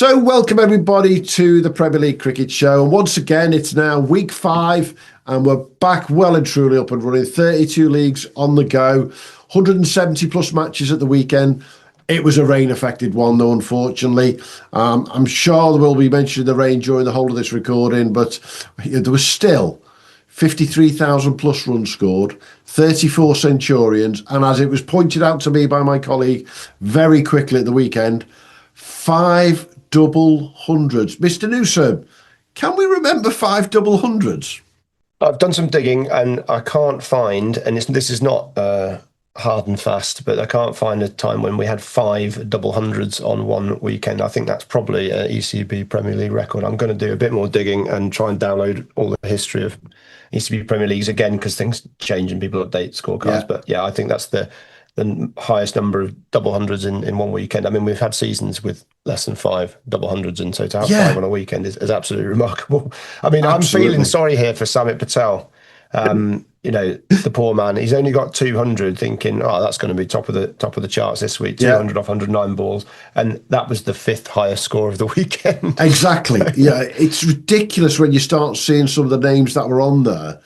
So welcome everybody to the Premier League Cricket Show. And once again, it's now week 5 and we're back well and truly up and running. 32 leagues on the go, 170 plus matches at the weekend. It was a rain-affected one, though, unfortunately. I'm sure there will be mention of the rain during the whole of this recording, but there was still 53,000 plus runs scored, 34 centurions, and as it was pointed out to me by my colleague very quickly at the weekend, 5 double hundreds. Mr. Newsom, can we remember 5 double hundreds? I've done some digging and I can't find, and this is not hard and fast, but I can't find a time when we had 5 double hundreds on one weekend. I think that's probably an ECB Premier League record. I'm going to do a bit more digging and try and download all the history of ECB Premier Leagues again, because things change and people update scorecards. Yeah. But yeah, I think that's the highest number of double hundreds in one weekend. I mean, we've had seasons with less than 5 double hundreds, and so to have 5 on a weekend is absolutely remarkable. I mean, absolutely. I'm feeling sorry here for Samit Patel. The poor man. He's only got 200, thinking, oh, that's going to be top of the charts this week. 200 off 109 balls, and that was the 5th highest score of the weekend. Exactly. Yeah, it's ridiculous when you start seeing some of the names that were on there.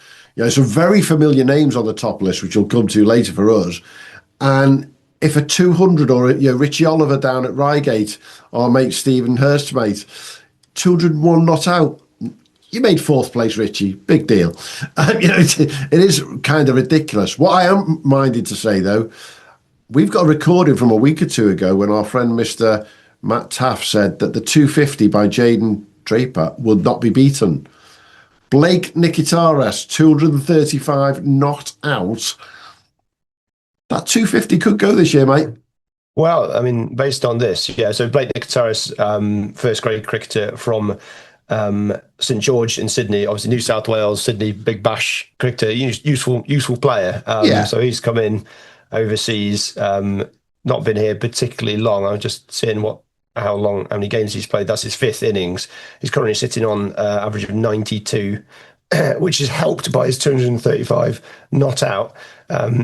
Some very familiar names on the top list, which we'll come to later for us. And if a 200 or Richie Oliver down at Reigate, or mate Stephen Hurst, mate, 201 not out. You made 4th place, Richie. Big deal. It is kind of ridiculous. What I am minded to say, though, we've got a recording from a week or two ago when our friend Mr. Matt Taaffe said that the 250 by Jaden Draper would not be beaten. Blake Nikitaris, 235 not out. That 250 could go this year, mate. Well, I mean, based on this, yeah. So Blake Nikitaris, first grade cricketer from St George in Sydney, obviously New South Wales, Sydney, Big Bash cricketer, useful player. So he's come in overseas, not been here particularly long. I'm just seeing how many games he's played. That's his 5th innings. He's currently sitting on average of 92, which is helped by his 235 not out.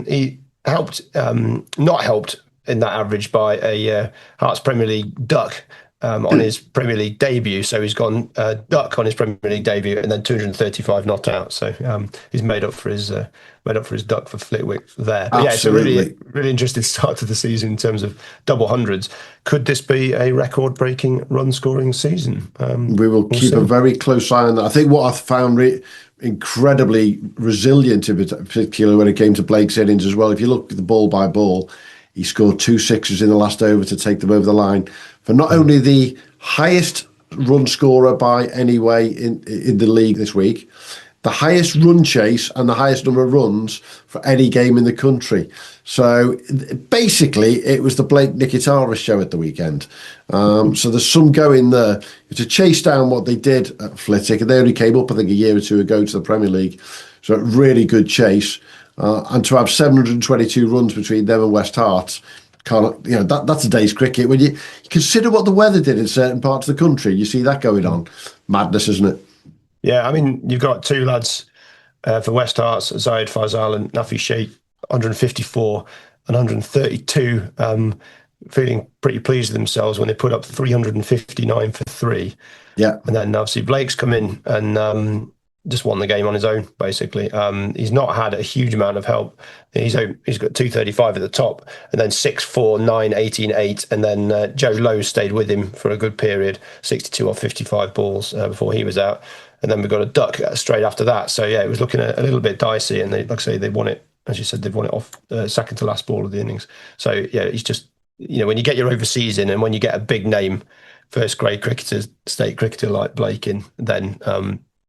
He not helped in that average by a Hearts Premier League duck on his Premier League debut. So he's gone duck on his Premier League debut, and then 235 not out. So he's made up for his duck for Flitwick there. But yeah, it's a really interesting start to the season in terms of double hundreds. Could this be a record-breaking run-scoring season? We will keep a very close eye on that. I think what I found incredibly resilient, in particular when it came to Blake's innings as well. If you look at the ball by ball, he scored 2 sixes in the last over to take them over the line for not only the highest run scorer by any way in the league this week, the highest run chase and the highest number of runs for any game in the country. So basically, it was the Blake Nikitaris show at the weekend. So there's some going there to chase down what they did at Flitwick, and they only came up, I think, a year or two ago to the Premier League. So a really good chase, and to have 722 runs between them and West Hearts. That's a day's cricket. When you consider what the weather did in certain parts of the country, you see that going on. Madness, isn't it? Yeah, I mean, you've got 2 lads for West Hearts, Zayed Faisal and Nafi Sheikh, 154 and 132, feeling pretty pleased with themselves when they put up 359 for 3. Yeah. And then obviously Blake's come in and just won the game on his own, basically. He's not had a huge amount of help. He's got 235 at the top, and then 6, 4, 9, 18, 8, and then Joe Lowe stayed with him for a good period, 62 off 55 balls before he was out. And then we got a duck straight after that. So yeah, it was looking a little bit dicey, and they won it, as you said, they've won it off second to last ball of the innings. So yeah, it's just, when you get your overseas in, and when you get a big name first grade cricketer, state cricketer like Blake in, then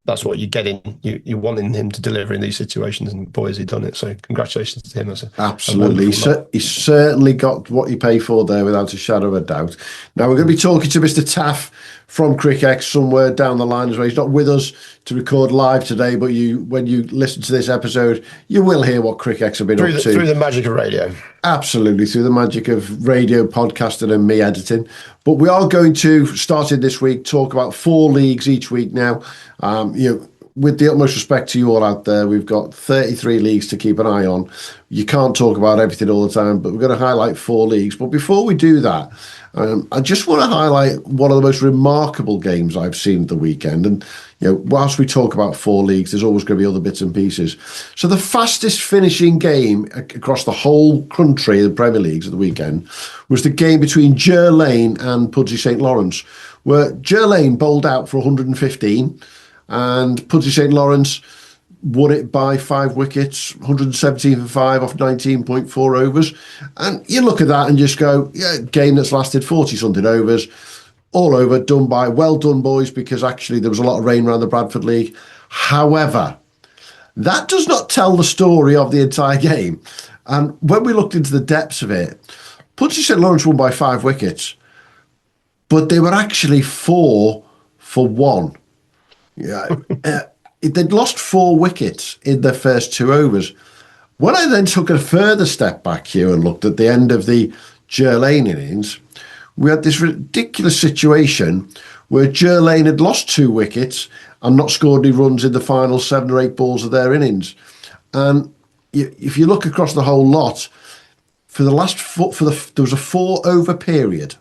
that's what you're getting. You're wanting him to deliver in these situations, and boy, has he done it. So congratulations to him. Absolutely. He's certainly got what you pay for there, without a shadow of a doubt. Now, we're going to be talking to Mr. Taaffe from Cric somewhere down the line as well. He's not with us to record live today, but when you listen to this episode, you will hear what Cric have been up to. Through the magic of radio. Absolutely, through the magic of radio, podcasting and me editing. But we are going to, starting this week, talk about 4 leagues each week now. With the utmost respect to you all out there, we've got 33 leagues to keep an eye on. You can't talk about everything all the time, but we're going to highlight 4 leagues. But before we do that, I just want to highlight one of the most remarkable games I've seen at the weekend. And, whilst we talk about 4 leagues, there's always going to be other bits and pieces. So the fastest finishing game across the whole country, the Premier Leagues at the weekend, was the game between Ger Lane and Pudsey St Lawrence, where Ger Lane bowled out for 115 and Pudsey St Lawrence won it by 5 wickets, 117 for 5 off 19.4 overs. And you look at that and just go, yeah, game that's lasted 40-something overs, all over, well done, boys, because actually there was a lot of rain around the Bradford League. However, that does not tell the story of the entire game. And when we looked into the depths of it, Pudsey St Lawrence won by 5 wickets, but they were actually 4 for 1. Yeah. They'd lost 4 wickets in their first 2 overs. When I then took a further step back here and looked at the end of the Ger Lane innings, we had this ridiculous situation where Ger Lane had lost 2 wickets and not scored any runs in the final 7 or 8 balls of their innings. And if you look across the whole lot, there was a 4-over period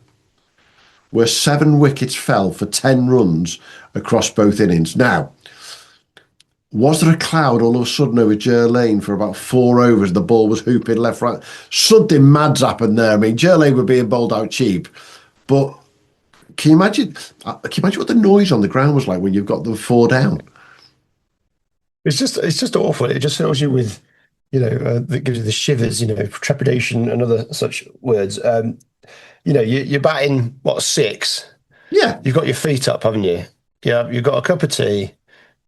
where 7 wickets fell for 10 runs across both innings. Now, was there a cloud all of a sudden over Ger Lane for about 4 overs? The ball was hooping left, right. Something mad's happened there. I mean, Ger Lane were being bowled out cheap, but can you imagine what the noise on the ground was like when you've got them 4 down? It's just awful. It just fills you with, that gives you the shivers, trepidation and other such words. You're batting, 6? Yeah. You've got your feet up, haven't you? Yeah, you've got a cup of tea.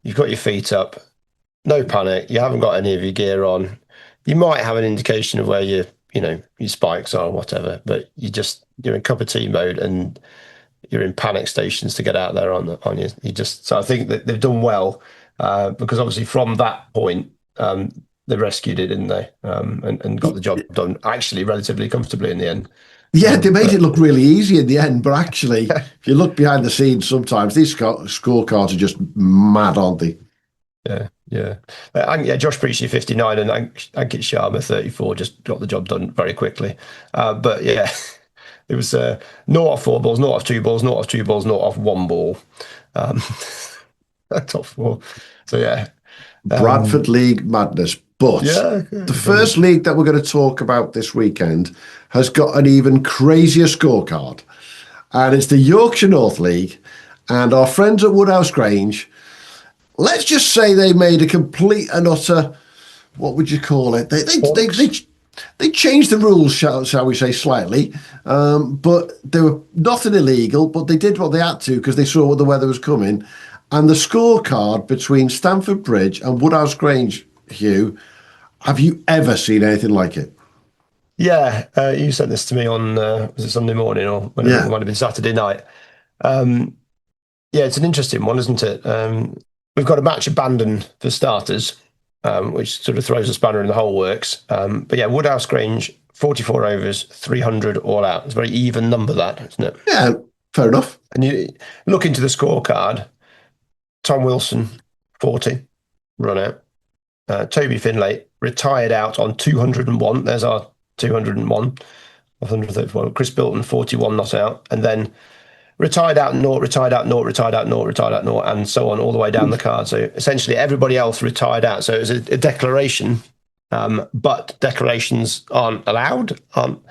You've got your feet up, no panic. You haven't got any of your gear on. You might have an indication of where your spikes are or whatever, but you're in cup of tea mode and you're in panic stations to get out there on you. So I think that they've done well because obviously from that point they rescued it, didn't they? And got the job done actually relatively comfortably in the end. Yeah, they made it look really easy in the end, but actually, if you look behind the scenes, sometimes these scorecards are just mad, aren't they? Yeah. Josh Preachy 59 and Ankit Sharma 34 just got the job done very quickly. But yeah, it was 0 off 4 balls, 0 off 2 balls, 0 off 2 balls, 0 off 1 ball. Top 4. So yeah. Bradford League madness. But the first league that we're going to talk about this weekend has got an even crazier scorecard. And it's the Yorkshire North League. And our friends at Woodhouse Grange, let's just say they made a complete and utter, what would you call it? They changed the rules, shall we say, slightly. But they were nothing illegal, but they did what they had to because they saw what the weather was coming. And the scorecard between Stamford Bridge and Woodhouse Grange, Hugh, have you ever seen anything like it? Yeah, you sent this to me on, was it Sunday morning or whenever it might have been Saturday night? It's an interesting one, isn't it? We've got a match abandoned for starters, which sort of throws a spanner in the whole works. But yeah, Woodhouse Grange, 44 overs, 300 all out. It's a very even number, that, isn't it? Yeah, fair enough. And you look into the scorecard, Tom Wilson, 40, run out. Toby Finlay retired out on 201. There's our 201 of 131. Chris Bilton, 41 not out. And then retired out, naught, retired out, naught, retired out, naught, retired out, naught, and so on all the way down the card. So essentially everybody else retired out. So it was a declaration, but declarations aren't allowed.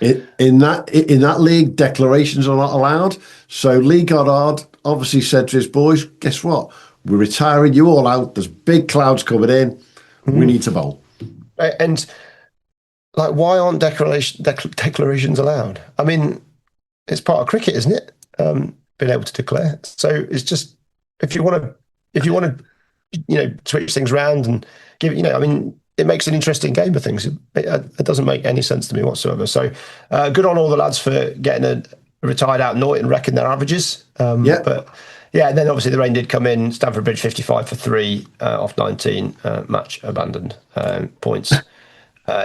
In that league, declarations are not allowed. So Lee Goddard obviously said to his boys, guess what? We're retiring you all out. There's big clouds coming in. We need to bowl. And why aren't declarations allowed? I mean, it's part of cricket, isn't it? Being able to declare. So it's just if you want to, switch things around and give, I mean, it makes an interesting game of things. It doesn't make any sense to me whatsoever. So good on all the lads for getting a retired out naught and wrecking their averages. But. Yeah, and then obviously the rain did come in. Stamford Bridge 55 for 3 off 19. Match abandoned. Points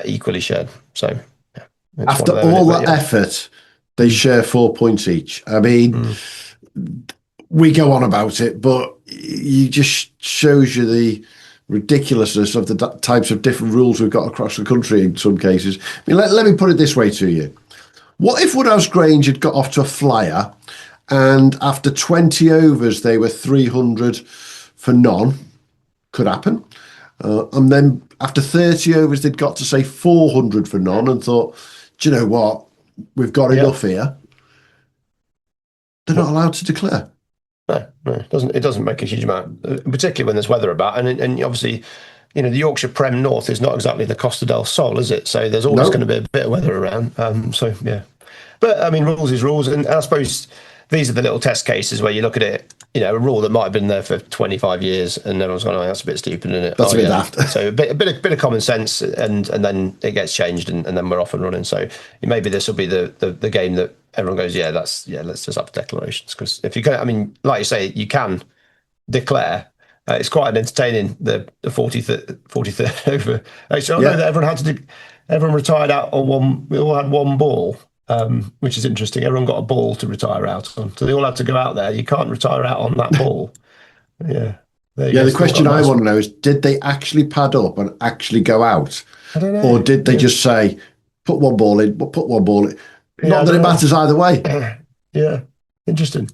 equally shared. So after all that effort, they share 4 points each. I mean, we go on about it, but it just shows you the ridiculousness of the types of different rules we've got across the country in some cases. I mean, let me put it this way to you. What if Woodhouse Grange had got off to a flyer and after 20 overs they were 300 for none? Could happen. And then after 30 overs they'd got to say 400 for none and thought, do you know what? We've got enough here. They're not allowed to declare. No, it doesn't make a huge amount, particularly when there's weather about. And obviously, the Yorkshire Prem North is not exactly the Costa del Sol, is it? So there's always going to be a bit of weather around. So yeah, but I mean, rules is rules, and I suppose these are the little test cases where you look at it. A rule that might have been there for 25 years, and everyone's going, "Oh, that's a bit stupid, isn't it?" That's a bit daft. So a bit of common sense, and then it gets changed, and then we're off and running. So maybe this will be the game that everyone goes, let's just up declarations, because if you can, I mean, like you say, you can declare. It's quite an entertaining the 43rd over. Actually, I know that everyone retired out on one. We all had one ball. Which is interesting. Everyone got a ball to retire out on, so they all had to go out there. You can't retire out on that ball. Yeah. The question I want to know is: did they actually pad up and actually go out, I don't know. Or did they just say, "Put one ball in, put one ball in"? Not that it matters either way. Yeah, interesting.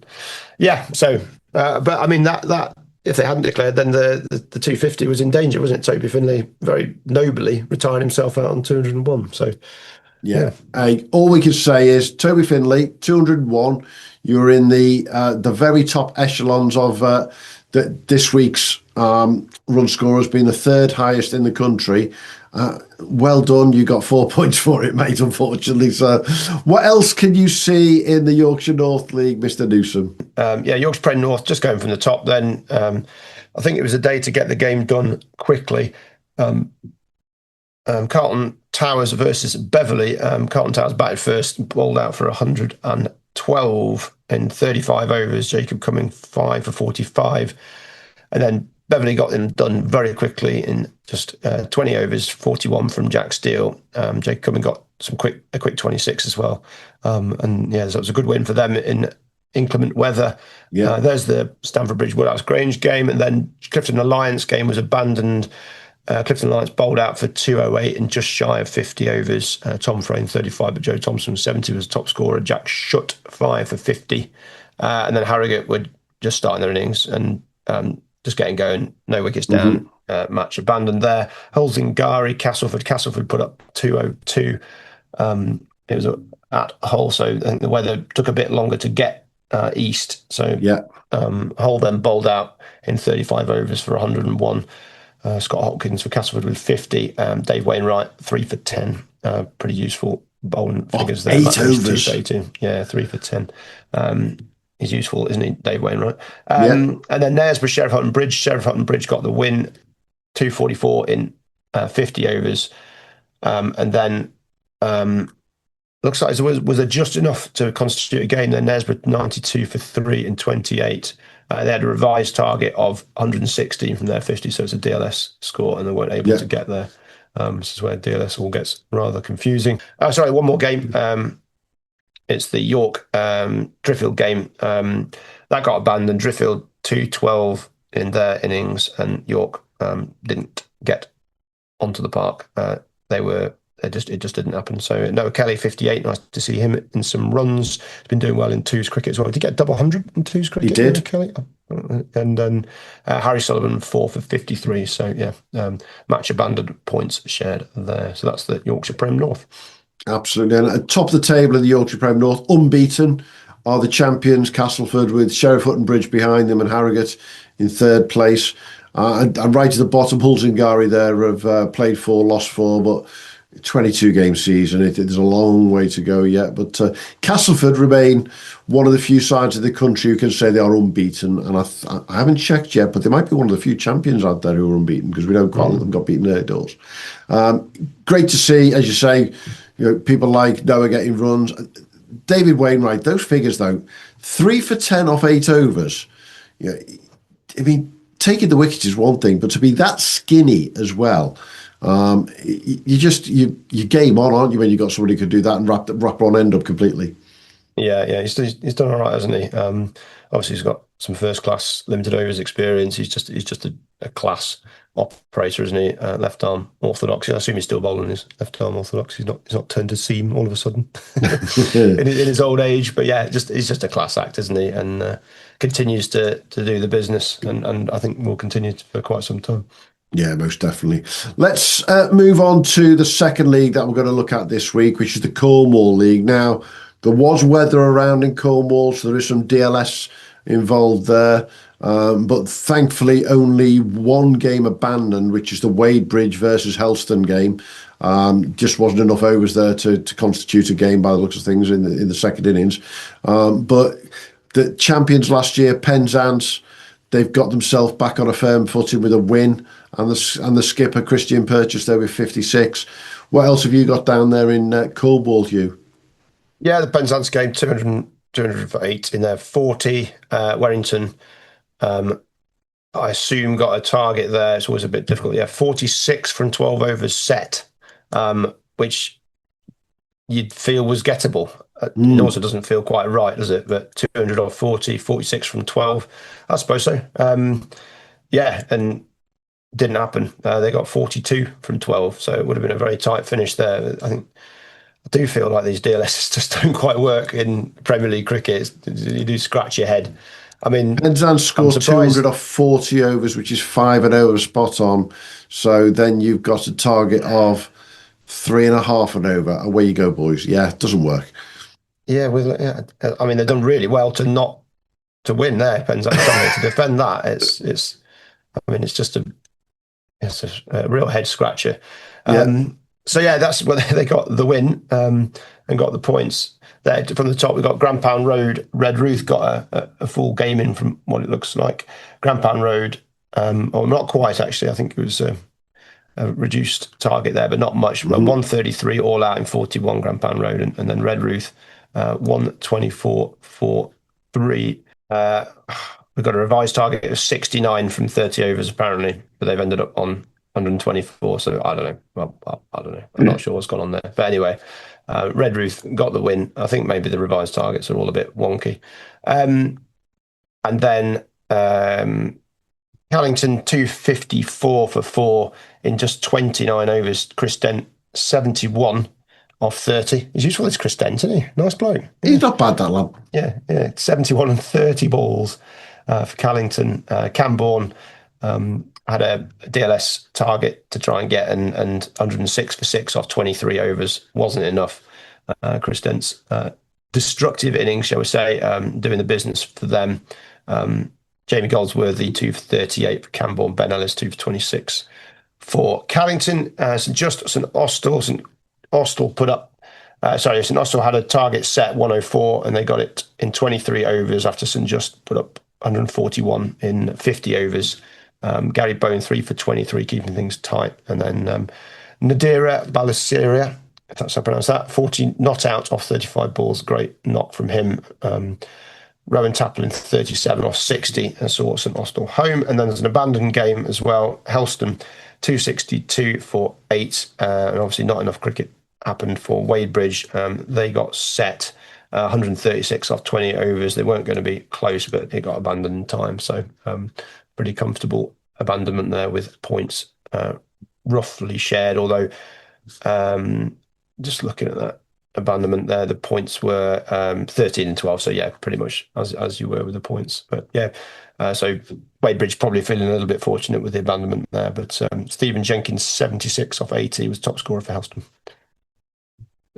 Yeah. So, but I mean that if they hadn't declared, then the 250 was in danger, wasn't it? Toby Finlay very nobly retiring himself out on 201. So. Yeah. All we can say is Toby Finlay, 201. You were in the very top echelons of this week's run scorers, being the third highest in the country. Well done. You got 4 points for it, mate, unfortunately. So what else can you see in the Yorkshire North League, Mr. Newsom? Yorkshire Prem North, just going from the top then. I think it was a day to get the game done quickly. Carlton Towers versus Beverley. Carlton Towers batted first, bowled out for 112 in 35 overs. Jacob Cumming 5 for 45, and then Beverley got them done very quickly in just 20 overs, 41 from Jack Steele. Jacob Cumming got a quick 26 as well, and so it was a good win for them in inclement weather. There's the Stamford Bridge Woodhouse Grange game, and then Clifton Alliance game was abandoned. Clifton Alliance bowled out for 208 and just shy of 50 overs. Tom Frayne 35, but Joe Thompson 70 was the top scorer. Jack Shutt 5 for 50. And then Harrogate were just starting their innings and just getting going. No wickets down. Match abandoned there. Hulzingari, Castleford put up 202. It was at Hull, so I think the weather took a bit longer to get east. So Hull then bowled out in 35 overs for 101. Scott Hopkins for Castleford with 50. Dave Wainwright 3 for 10. Pretty useful bowling figures there. 8 overs. 3 for 10. He's useful, isn't he, Dave Wainwright? And then Knaresborough Sheriff Hutton Bridge. Sheriff Hutton Bridge got the win, 244 in 50 overs. And then looks like it was just enough to constitute a game. Then Knaresborough 92 for 3 and 28. They had a revised target of 116 from their 50, so it's a DLS score, and they weren't able to get there. This is where DLS all gets rather confusing. Sorry, one more game. It's the York Driffield game. That got abandoned. Driffield 212 in their innings, and York didn't get onto the park. It just didn't happen. So Noah Kelly 58. Nice to see him in some runs. He's been doing well in twos cricket as well. Did he get double 100 in twos cricket? He did. Kelly, and then Harry Sullivan 4 for 53. So match abandoned, points shared there. So that's the Yorkshire Prem North. Absolutely. And at top of the table of the Yorkshire Prem North, unbeaten, are the champions Castleford, with Sheriff Hutton Bridge behind them and Harrogate in third place. And right to the bottom, Hulzingari there have played 4, lost 4, but 22 game season. There's a long way to go yet, but Castleford remain one of the few sides of the country who can say they are unbeaten, and I haven't checked yet, but they might be one of the few champions out there who are unbeaten, because we don't quite let them got beaten outdoors. Great to see, as you say, people like Noah getting runs. David Wainwright, those figures though, 3 for 10 off 8 overs. I mean, taking the wickets is one thing, but to be that skinny as well. You game on, aren't you, when you got somebody who could do that and wrap one end up completely? Yeah, he's done all right, hasn't he? Obviously, he's got some first class limited overs experience. He's just a class operator, isn't he? Left arm orthodox. I assume he's still bowling his left arm orthodox. He's not turned to seam all of a sudden in his old age. But yeah, he's just a class act, isn't he? And continues to do the business, and I think will continue for quite some time. Yeah, most definitely. Let's move on to the second league that we're going to look at this week, which is the Cornwall League. Now, there was weather around in Cornwall, so there is some DLS involved there. But thankfully, only one game abandoned, which is the Wadebridge versus Helston game. Just wasn't enough overs there to constitute a game by the looks of things in the second innings. But the champions last year, Penzance, they've got themselves back on a firm footing with a win, and the skipper Christian Purchase there with 56. What else have you got down there in Cornwall, Hugh? Yeah, the Penzance game, 200 for 8 in there, 40. Warrington, I assume, got a target there. It's always a bit difficult. Yeah, 46 from 12 overs set, which you'd feel was gettable. It also doesn't feel quite right, does it? But 200 or 40, 46 from 12, I suppose so. Yeah, and didn't happen. They got 42 from 12, so it would have been a very tight finish there. I do feel like these DLSs just don't quite work in Premier League cricket. You do scratch your head. I mean, Penzance scored 200 off 40 overs, which is 5 and over spot on. So then you've got a target of 3.5 and over. Away you go, boys. Yeah, it doesn't work. Yeah, I mean, they've done really well to win there. Penzance to defend that. It's just a real head scratcher. So yeah, that's where they got the win and got the points. There from the top, we got Grandpound Road. Red Ruth got a full game in from what it looks like. Grandpound Road, or not quite actually. I think it was a reduced target there, but not much. 133 all out in 41 Grandpound Road, and then Red Ruth 124 for 3. We've got a revised target of 69 from 30 overs apparently, but they've ended up on 124. So I don't know. Well, I don't know. I'm not sure what's gone on there. But anyway, Red Ruth got the win. I think maybe the revised targets are all a bit wonky. And then Callington 254 for 4 in just 29 overs. Chris Dent 71 off 30. He's useful as Chris Dent, isn't he? Nice bloke. He's not bad, that lad. Yeah. 71 and 30 balls for Callington. Camborne had a DLS target to try and get, and 106 for 6 off 23 overs wasn't enough. Chris Dent's destructive innings, shall we say, doing the business for them. Jamie Goldsworthy 2 for 38 for Camborne. Ben Ellis 2 for 26 for Callington. St Austell put up. St Austell had a target set 104, and they got it in 23 overs after St Just put up 141 in 50 overs. Gary Bone 3 for 23, keeping things tight. And then Nadira Balassiria, if that's how I pronounce that, 40 not out off 35 balls. Great knock from him. Rowan Taplin 37 off 60 and saw St Austell home. And then there's an abandoned game as well. Helston 262 for 8. And obviously not enough cricket happened for Wadebridge. They got set 136 off 20 overs. They weren't going to be close, but it got abandoned in time. So pretty comfortable abandonment there with points roughly shared. Although just looking at that abandonment there, the points were 13 and 12. So yeah, pretty much as you were with the points. But yeah, so Wadebridge probably feeling a little bit fortunate with the abandonment there. But Stephen Jenkins 76 off 80 was top scorer for Helston.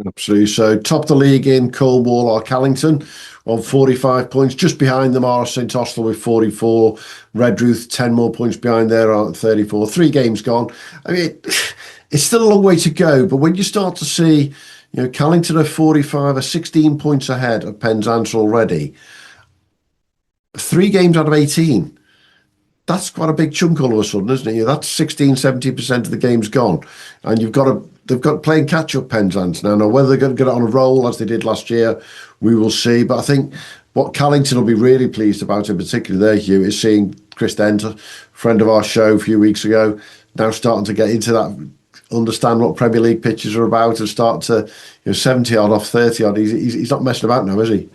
Absolutely. So top of the league in Cornwall are Callington on 45 points. Just behind them are St Austell with 44. Red Ruth 10 more points behind there are 34. 3 games gone. I mean, it's still a long way to go, but when you start to see, Callington are 45, are 16 points ahead of Penzance already. 3 games out of 18. That's quite a big chunk all of a sudden, isn't it? That's 16-17% of the game's gone. And they've got playing catch-up Penzance now. Whether they're going to get it on a roll as they did last year, we will see. But I think what Callington will be really pleased about in particular there, Hugh, is seeing Chris Dent, a friend of our show a few weeks ago, now starting to get into that, understand what Premier League pitches are about, and start to 70 odd off 30 odd. He's not messing about now, is he?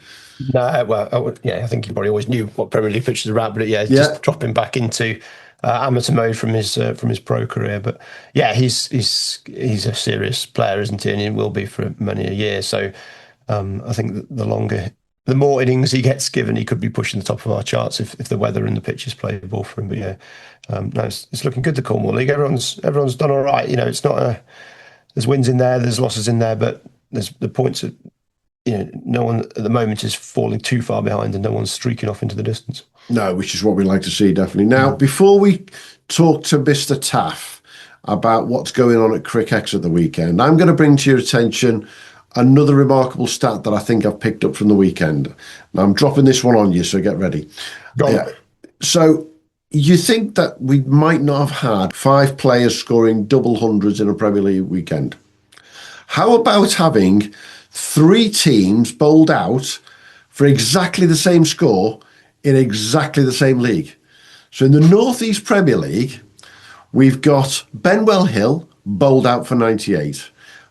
No, well, I think he probably always knew what Premier League pitches are about, but just dropping back into amateur mode from his pro career. But yeah, he's a serious player, isn't he? And he will be for many a year. So I think that the more innings he gets given, he could be pushing the top of our charts if the weather and the pitch is playable for him. But yeah, no, it's looking good. The Cornwall League, everyone's done all right. It's not there's wins in there, there's losses in there, but there's the points that no one at the moment is falling too far behind, and no one's streaking off into the distance. No, which is what we like to see, definitely. Now, before we talk to Mr. Taaffe about what's going on at Cric at the weekend, I'm going to bring to your attention another remarkable stat that I think I've picked up from the weekend. Now, I'm dropping this one on you, so get ready. So you think that we might not have had 5 players scoring double hundreds in a Premier League weekend? How about having 3 teams bowled out for exactly the same score in exactly the same league? So in the North East Premier League, we've got Benwell Hill bowled out for 98,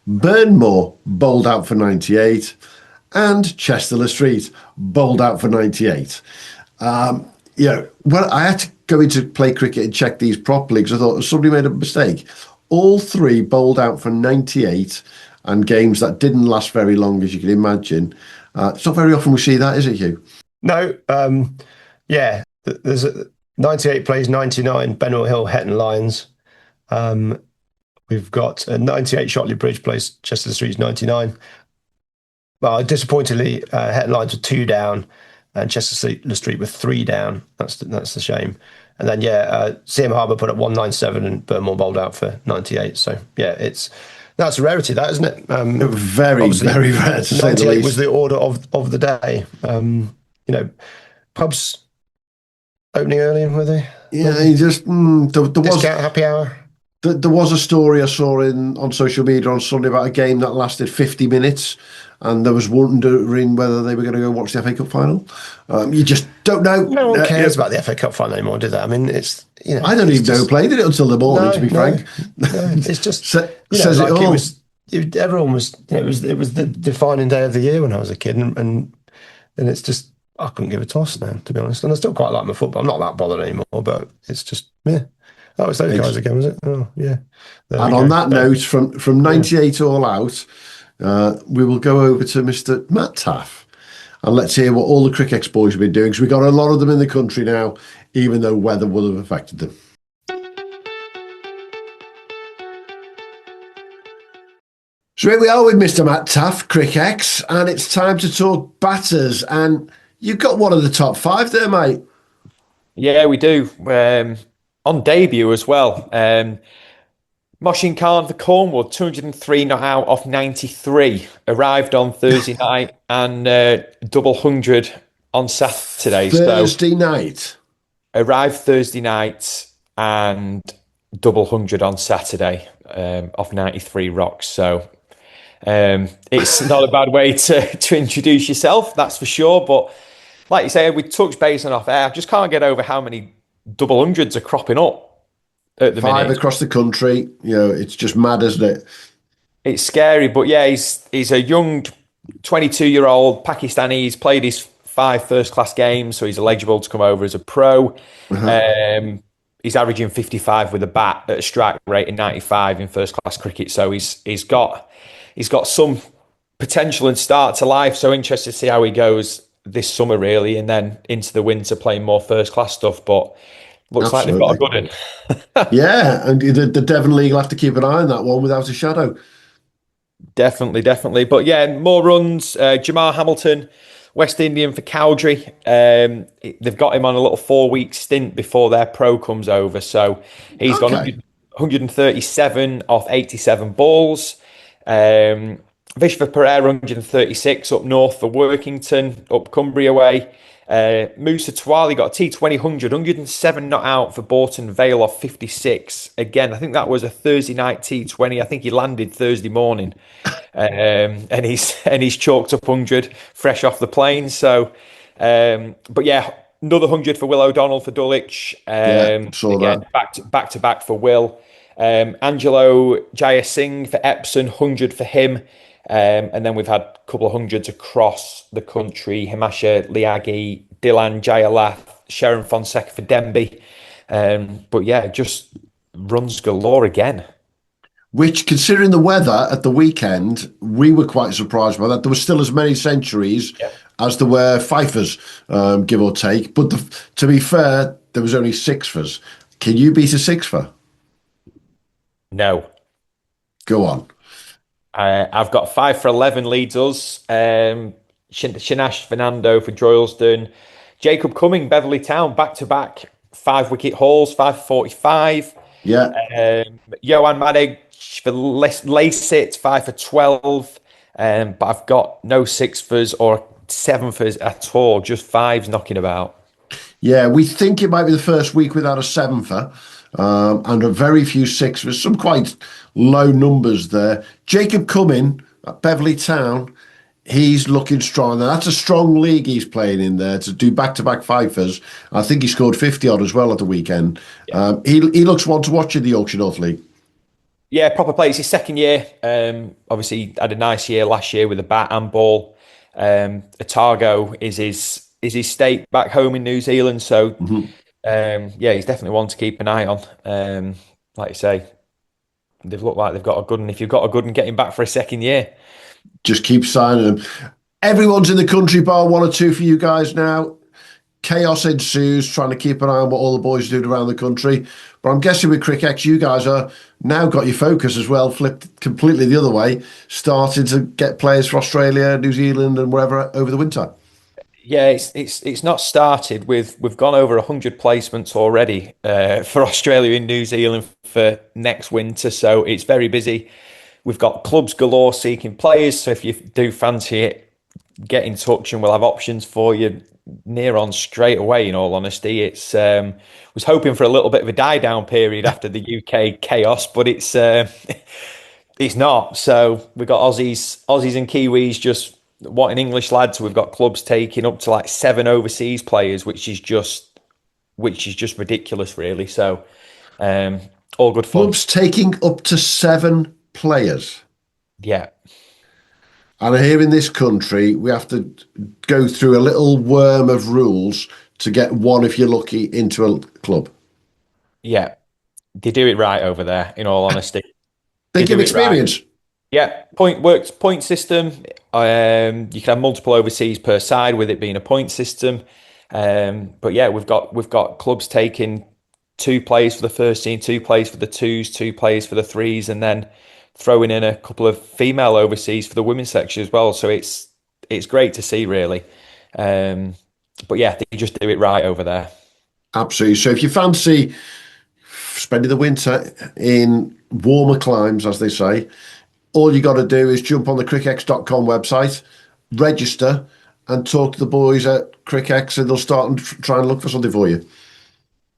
Burnmore bowled out for 98, and Chester Street bowled out for 98. Well, I had to go into play cricket and check these properly because I thought somebody made a mistake. All 3 bowled out for 98, and games that didn't last very long, as you can imagine. It's not very often we see that, is it, Hugh? No. There's 98 plays 99, Benwell Hill, Hetton Lions. We've got 98 Shotley Bridge plays Chester Street's 99. Well, disappointingly, Hetton Lions were 2 down, and Chester Street were 3 down. That's the shame. And then CM Harbour put up 197, and Burnmore bowled out for 98. So yeah, that's a rarity, that, isn't it? Very, very rare, to say the 98 least. was the order of the day. Pubs opening early, were they? Yeah, you just there was happy hour. There was a story I saw on social media on Sunday about a game that lasted 50 minutes, and there was wondering whether they were going to go watch the FA Cup final. You just don't know. No one cares about the FA Cup final anymore, do they? I mean, it's I don't even know who played it until the morning. To be frank, it's just says like it all. Everyone was. It was the defining day of the year when I was a kid, and it's just I couldn't give a toss now, to be honest. And I still quite like my football. I'm not that bothered anymore, but it's just Oh, it's those guys again, was it? Oh, yeah. And on that note, from 98 all out, we will go over to Mr. Matt Taaffe, and let's hear what all the Cric boys have been doing, because we've got a lot of them in the country now, even though weather will have affected them. So here we are with Mr. Matt Taaffe, Cric, and it's time to talk batters. And you've got one of the top 5 there, mate. Yeah, we do. On debut as well. Moshin Khan for Cornwall, 203 not out off 93. Arrived on Thursday night and double 100 on Saturday. Thursday night? Arrived Thursday night and double 100 on Saturday off 93 rocks. So it's not a bad way to introduce yourself, that's for sure. But like you say, we touched base on off air. I just can't get over how many double hundreds are cropping up at the 5 minute. Across the country. It's just mad, isn't it? It's scary, but yeah, he's a young 22-year-old Pakistani. He's played his 5 first-class games, so he's eligible to come over as a pro. He's averaging 55 with a bat at a strike rate in 95 in first-class cricket. So he's got some potential and start to life. So interested to see how he goes this summer, really, and then into the winter playing more first-class stuff. But looks Absolutely. like they've got a good one. Yeah, and the Devon League will have to keep an eye on that one without a shadow. Definitely. But yeah, more runs. Jamar Hamilton, West Indian for Cowdrey. They've got him on a little 4-week stint before their pro comes over. So he's gone 137 off 87 balls. Vishva Pereira, 136 up north for Workington, up Cumbria way. Musa Twali got a T20 100, 107 not out for Borton Vale off 56. Again, I think that was a Thursday night T20. I think he landed Thursday morning, and he's chalked up 100 fresh off the plane. So, but yeah, another 100 for Will O'Donnell for Dulwich. Again, back to back for Will. Angelo Jayasingh for Epsom, 100 for him. And then we've had a couple of hundreds across the country. Himasha Liagi, Dylan Jayalath, Sharon Fonseca for Denby. But yeah, just runs galore again. Which, considering the weather at the weekend, we were quite surprised by that. There were still as many centuries Yeah. as there were fifers, give or take. But to be fair, there was only sixfers. Can you beat a sixfer? No. Go on. I've got 5 for 11 leads us. Shinash Fernando for Droylsden. Jacob Cumming, Beverley Town, back to back 5 wicket hauls, 5 for 45. Yeah. Johan Madig for Laceit, 5 for 12. But I've got no sixfers or sevenfers at all, just fives knocking about. Yeah, we think it might be the first week without a sevenfer, and a very few sixfers, some quite low numbers there. Jacob Cumming at Beverley Town, he's looking strong. Now, that's a strong league he's playing in there to do back-to-back fifers. I think he scored 50 odd as well at the weekend. Yeah. He looks one to watch in the Yorkshire North League. Yeah, proper play. It's his second year. Obviously, had a nice year last year with a bat and ball. Otago is his state back home in New Zealand. So, yeah, he's definitely one to keep an eye on. Like you say, they've looked like they've got a good one. If you've got a good one, get him back for a second year. Just keep signing them. Everyone's in the country, bar 1 or 2 for you guys now. Chaos ensues, trying to keep an eye on what all the boys are doing around the country. But I'm guessing with Cric, you guys are now got your focus as well, flipped completely the other way, starting to get players for Australia, New Zealand, and wherever over the winter. Yeah, it's not started. We've gone over 100 placements already for Australia and New Zealand for next winter, so it's very busy. We've got clubs galore seeking players, so if you do fancy it, get in touch and we'll have options for you near on straight away. In all honesty, it's was hoping for a little bit of a die down period after the UK chaos, but it's not. So we've got Aussies and Kiwis just wanting English lads. We've got clubs taking up to like 7 overseas players, which is just ridiculous, really. So all good fun. Clubs taking up to 7 players. Yeah. And here in this country, we have to go through a little worm of rules to get one, if you're lucky, into a club. Yeah. They do it right over there, in all honesty. They give experience. Right. Yeah. Point system. You can have multiple overseas per side with it being a point system. But yeah, we've got clubs taking 2 players for the first team, 2 players for the twos, 2 players for the threes, and then throwing in a couple of female overseas for the women's section as well. So it's great to see, really. But yeah, they just do it right over there. Absolutely. So if you fancy spending the winter in warmer climes, as they say, all you got to do is jump on the cricx.com website, register, and talk to the boys at Cric, and they'll start and try and look for something for you.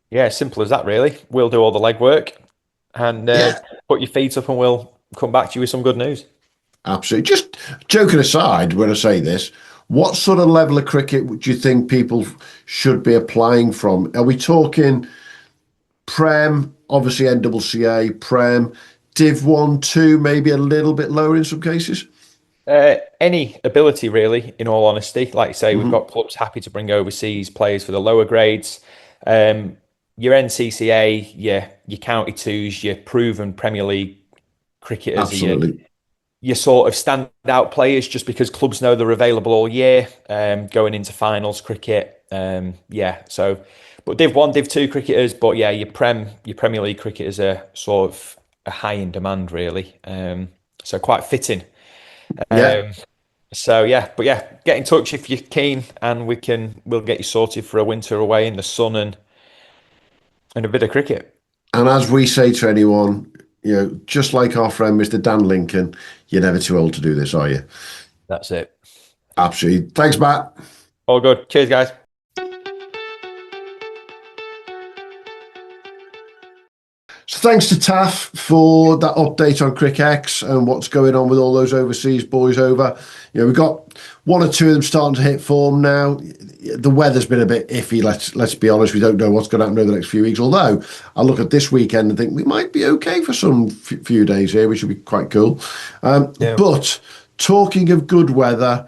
Yeah, simple as that, really. We'll do all the legwork and put your feet up, and we'll come back to you with some good news. Absolutely. Just joking aside, when I say this, what sort of level of cricket do you think people should be applying from? Are we talking Prem, obviously NCCA, Prem, Div 1, 2, maybe a little bit lower in some cases? Any ability, really, in all honesty. Like I say, we've got clubs happy to bring overseas players for the lower grades. Your NCCA, your county twos, your proven Premier League cricketers, absolutely, your sort of standout players, just because clubs know they're available all year, going into finals cricket. So, but Div 1, Div 2 cricketers, but yeah, your Premier League cricketers are sort of a high in demand, really. So quite fitting. So yeah, but yeah, get in touch if you're keen, and we'll get you sorted for a winter away in the sun and a bit of cricket. And as we say to anyone, just like our friend Mr. Dan Lincoln, you're never too old to do this, are you? That's it. Absolutely. Thanks, Matt. All good. Cheers, guys. So thanks to Taaffe for that update on Cric and what's going on with all those overseas boys over. We've got 1 or 2 of them starting to hit form now. The weather's been a bit iffy, let's be honest. We don't know what's going to happen over the next few weeks. Although I look at this weekend and think we might be okay for some few days here, which would be quite cool. But talking of good weather,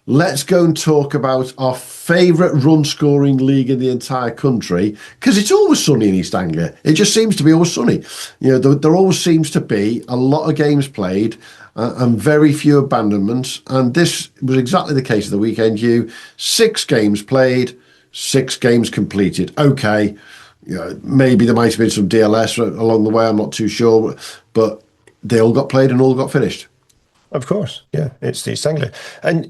let's go and talk about our favourite run-scoring league in the entire country because it's always sunny in East Anglia. It just seems to be always sunny. There always seems to be a lot of games played and very few abandonments. And this was exactly the case of the weekend. 6 games played, 6 games completed. Okay, maybe there might have been some DLS along the way. I'm not too sure, but they all got played and all got finished. Of course, yeah, it's East Anglia. And,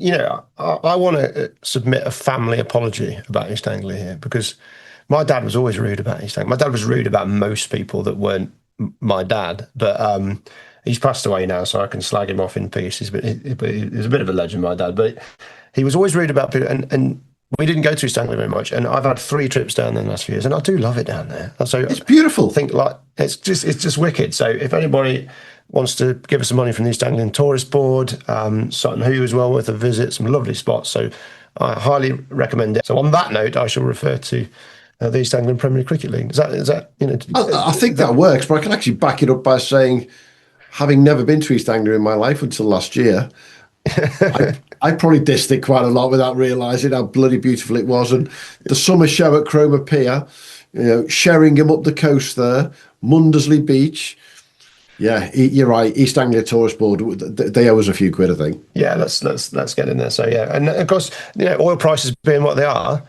I want to submit a family apology about East Anglia here because my dad was always rude about East Anglia. My dad was rude about most people that weren't my dad, but he's passed away now, so I can slag him off in pieces, but he's a bit of a legend, my dad. But he was always rude about people, and we didn't go to East Anglia very much, and I've had 3 trips down there in the last few years, and I do love it down there. So it's beautiful. I think it's just wicked. So if anybody wants to give us some money from the East Anglian Tourist Board, Sutton Hoo as well, worth a visit, some lovely spots. So I highly recommend it. So on that note, I shall refer to the East Anglian Premier Cricket League. Is that I think that works, but I can actually back it up by saying, having never been to East Anglia in my life until last year, I probably dissed it quite a lot without realising how bloody beautiful it was. And the summer show at Cromer Pier, Sheringham up the coast there, Mundersley Beach. Yeah, you're right. East Anglia Tourist Board, they owe us a few quid, I think. Yeah, let's get in there. So yeah, and of course, oil prices being what they are,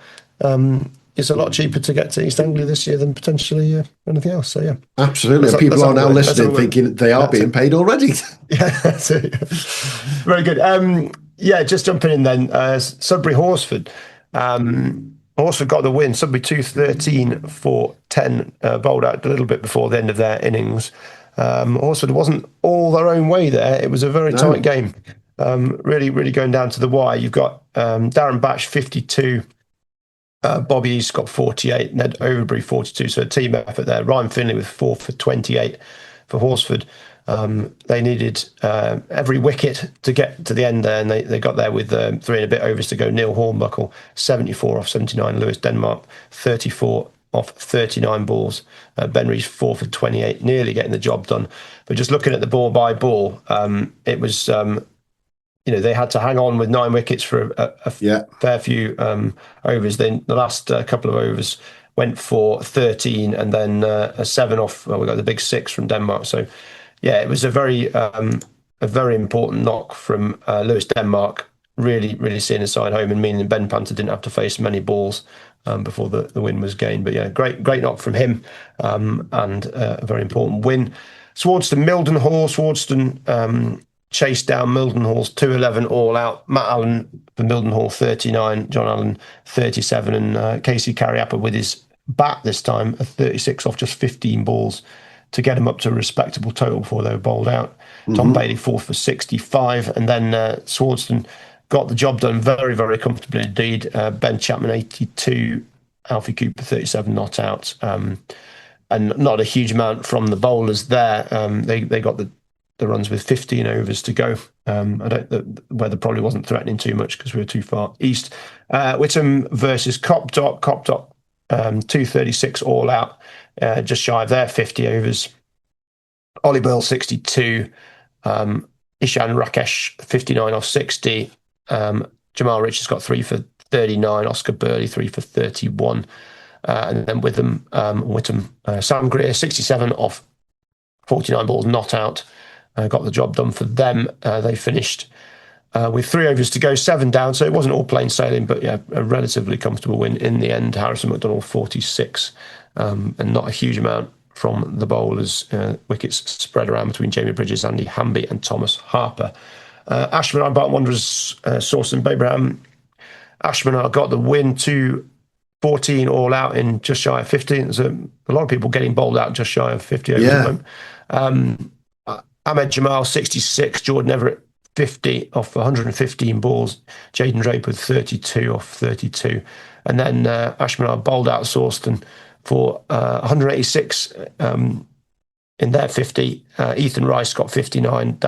it's a lot cheaper to get to East Anglia this year than potentially anything else. So yeah, absolutely. And people are now listening, thinking they are being paid already. Yeah, that's it. Very good. Just jumping in then. Sudbury Horsford. Horsford got the win. Sudbury 213 for 10, bowled out a little bit before the end of their innings. Horsford wasn't all their own way there. It was a very tight game. Really, really going down to the wire. You've got Darren Batch 52, Bobby East got 48, Ned Overbury 42. So a team effort there. Ryan Finley with 4 for 28 for Horsford. They needed every wicket to get to the end there, and they got there with 3 and a bit overs to go. Neil Hornbuckle 74 off 79. Lewis Denmark 34 off 39 balls. Ben Rees 4 for 28, nearly getting the job done. But just looking at the ball by ball, it was, they had to hang on with 9 wickets for a fair few overs. Then the last couple of overs went for 13 and then a 7 off. We got the big 6 from Denmark. So, yeah, it was a very important knock from Lewis Denmark, really, really seeing his side home and meaning Ben Panther didn't have to face many balls before the win was gained. But yeah, great knock from him and a very important win. Swardston, Mildenhall. Swardston chased down Mildenhall's 211 all out. Matt Allen for Mildenhall 39, John Allen 37, and Casey Carriappa with his bat this time, a 36 off just 15 balls to get him up to a respectable total before they were bowled out. Tom Bailey 4 for 65, and then Swardston got the job done very, very comfortably indeed. Ben Chapman 82, Alfie Cooper 37 not out, and not a huge amount from the bowlers there. They got the runs with 15 overs to go. The weather probably wasn't threatening too much because we were too far east. Whittam versus Copdock. Copdock 236 all out, just shy of their 50 overs. Ollie Burl 62, Ishan Rakesh 59 off 60. Jamal Richards got 3 for 39. Oscar Burley 3 for 31. And then Whittam, Sam Greer 67 off 49 balls not out. Got the job done for them. They finished with 3 overs to go, 7 down. So it wasn't all plain sailing, but yeah, a relatively comfortable win in the end. Harrison McDonald 46, and not a huge amount from the bowlers. Wickets spread around between Jamie Bridges, Andy Hamby, and Thomas Harper. Ashman, Barton Wanderers, Sawson, Babraham. Ashman got the win, 214 all out in just shy of 50. There's a lot of people getting bowled out just shy of 50 overs at the moment. Ahmed Jamal 66, Jordan Everett 50 off 115 balls, Jaden Draper 32 off 32, and then Ashman bowled out Sawston for 186 in their 50. Ethan Rice got 59,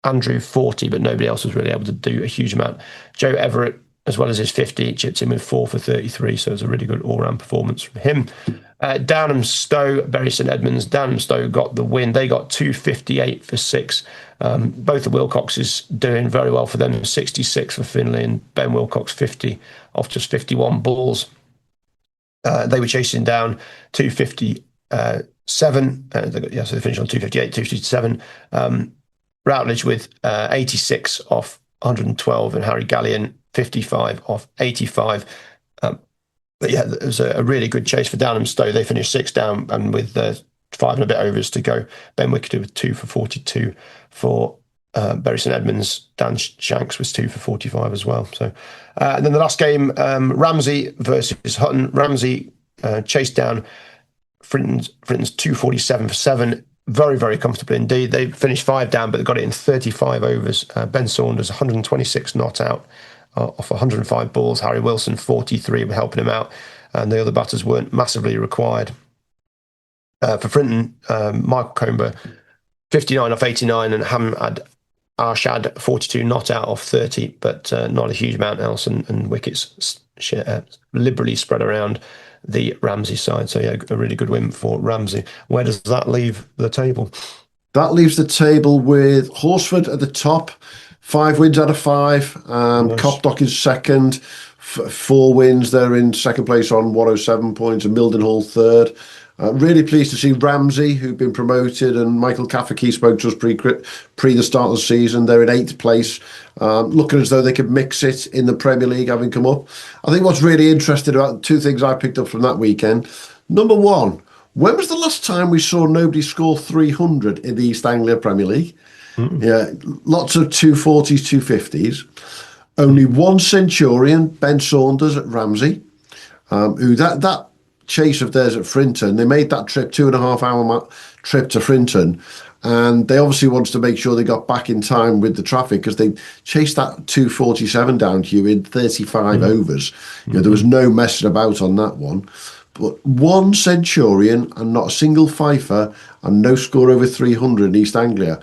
Andrew 40, but nobody else was really able to do a huge amount. Joe Everett, as well as his 50, chipped in with 4 for 33, so it was a really good all-round performance from him. Downham Stowe, Bury St Edmunds. Downham Stowe got the win. They got 258 for 6. Both the Wilcoxes doing very well for them. 66 for Finlay and Ben Wilcox 50 off just 51 balls. They were chasing down 257. So they finished on 258, 257. Routledge with 86 off 112, and Harry Gallion 55 off 85. But yeah, it was a really good chase for Downham Stowe. They finished 6 down, and with 5 and a bit overs to go. Ben Wickeder with 2 for 42 for Bury St Edmunds. Dan Shanks was 2 for 45 as well. So, and then the last game, Ramsey versus Hutton. Ramsey chased down Frinton's 247 for 7. Very, very comfortably indeed. They finished 5 down, but they got it in 35 overs. Ben Saunders, 126 not out off 105 balls. Harry Wilson, 43, were helping him out, and the other batters weren't massively required. For Frinton, Michael Comber, 59 off 89, and Hamad Arshad, 42 not out off 30, but not a huge amount else, and wickets liberally spread around the Ramsey side. So yeah, a really good win for Ramsey. Where does that leave the table? That leaves the table with Horsford at the top, 5 wins out of 5. Nice. Copdock is second, 4 wins. They're in second place on 107 points, and Mildenhall third. Really pleased to see Ramsey, who've been promoted, and Michael Cafferkey spoke to us pre the start of the season. They're in 8th place, looking as though they could mix it in the Premier League, having come up. I think what's really interesting about 2 things I picked up from that weekend. Number one, when was the last time we saw nobody score 300 in the East Anglia Premier League? Yeah, lots of 240s, 250s. Only one Centurion, Ben Saunders at Ramsey, who that chase of theirs at Frinton, they made that trip, 2.5 hour trip to Frinton, and they obviously wanted to make sure they got back in time with the traffic, because they chased that 247 down to you in 35 overs. You know, there was no messing about on that one. But one Centurion and not a single fifer, and no score over 300 in East Anglia.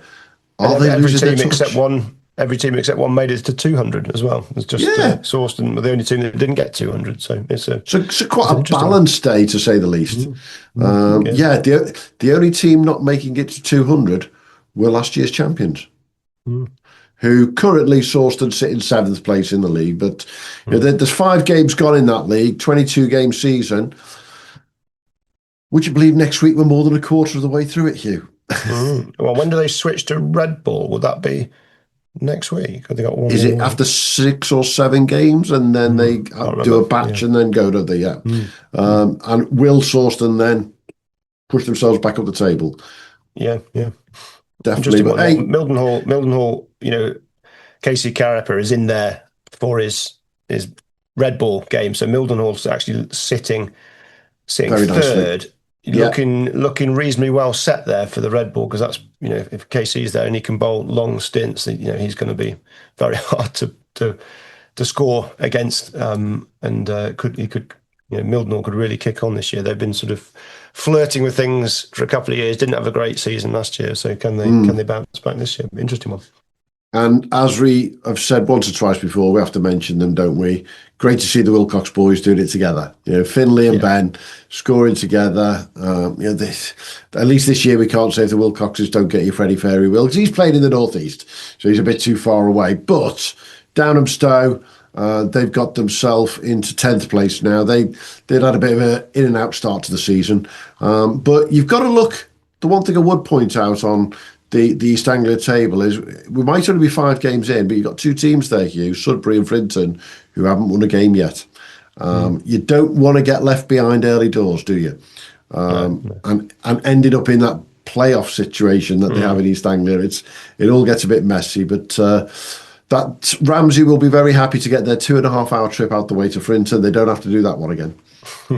Every team except one made it to 200 as well. It's just Sawston were the only team that didn't get 200. So it's quite a balanced day, to say the least. The only team not making it to 200 were last year's champions, who currently Sawston sit in 7th place in the league. But you know, there's 5 games gone in that league, 22 game season. Would you believe next week we're more than a quarter of the way through it, Hugh? Well, when do they switch to red ball? Would that be next week? Have they got one? Is it after 6 or 7 games, and then they do a batch and then go, don't they? Yeah. And will Sawston then push themselves back up the table? Yeah, definitely. But hey, Mildenhall, you know, Casey Carapper is in there for his red ball game. So Mildenhall's actually sitting very third. Looking reasonably well set there for the red ball, because that's, you know, if KC's there and he can bowl long stints, you know, he's going to be very hard to score against. Mildenhall could really kick on this year. They've been sort of flirting with things for a couple of years. Didn't have a great season last year, so can they bounce back this year? Interesting one. And as we have said once or twice before, we have to mention them, don't we? Great to see the Wilcox boys doing it together. You know, Finlay and Ben scoring together. You know, at least this year we can't say if the Wilcoxes don't get you Freddie Fairy Will, because he's playing in the northeast, so he's a bit too far away. But Downham Stowe, they've got themselves into 10th place now. They'd had a bit of an in and out start to the season, but you've got to look. The one thing I would point out on the East Anglia table is we might only be 5 games in, but you've got 2 teams there, Hugh, Sudbury and Frinton, who haven't won a game yet. You don't want to get left behind early doors, do you? And ended up in that playoff situation that they have in East Anglia. It all gets a bit messy, but that Ramsey will be very happy to get their 2.5 hour trip out the way to Frinton. They don't have to do that one again.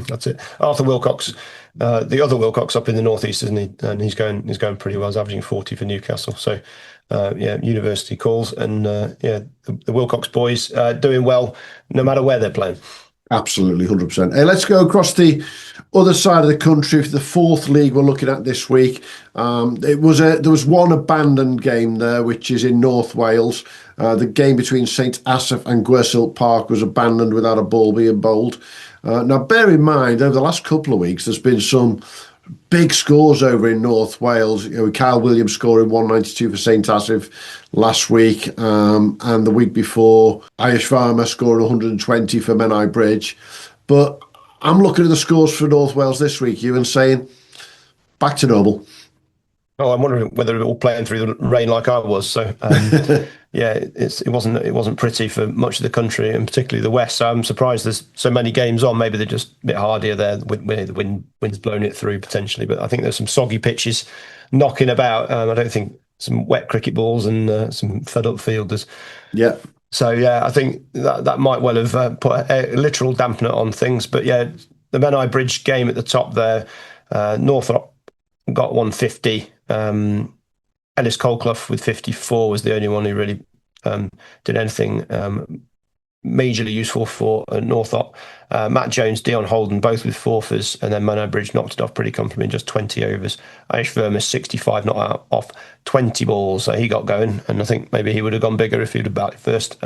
That's it. Arthur Wilcox, the other Wilcox up in the northeast, isn't he? And he's going pretty well. He's averaging 40 for Newcastle. So university calls, and the Wilcox boys doing well no matter where they're playing. Absolutely, 100%. Hey, let's go across the other side of the country for the 4th league we're looking at this week. There was one abandoned game there, which is in North Wales. The game between St Asaph and Gwersylt Park was abandoned without a ball being bowled. Now, bear in mind, over the last couple of weeks, there's been some big scores over in North Wales. Kyle Williams scoring 192 for St Taaffe last week, and the week before, Ayush Varma scoring 120 for Menai Bridge. But I'm looking at the scores for North Wales this week, Hugh, and saying, back to normal. Oh, I'm wondering whether they're all playing through the rain like I was. So, yeah, it wasn't pretty for much of the country, and particularly the west. So I'm surprised there's so many games on. Maybe they're just a bit hardier there. The wind's blown it through potentially, but I think there's some soggy pitches knocking about. I don't think some wet cricket balls and some fed up fielders. Yeah. So yeah, I think that might well have put a literal dampener on things. But yeah, the Menai Bridge game at the top there, Northrop got 150. Ellis Colclough with 54 was the only one who really did anything majorly useful for Northrop. Matt Jones, Dion Holden, both with fourfers, and then Menai Bridge knocked it off pretty comfortably in just 20 overs. Ayush Verma, 65, not out off 20 balls, so he got going, and I think maybe he would have gone bigger if he'd have batted first.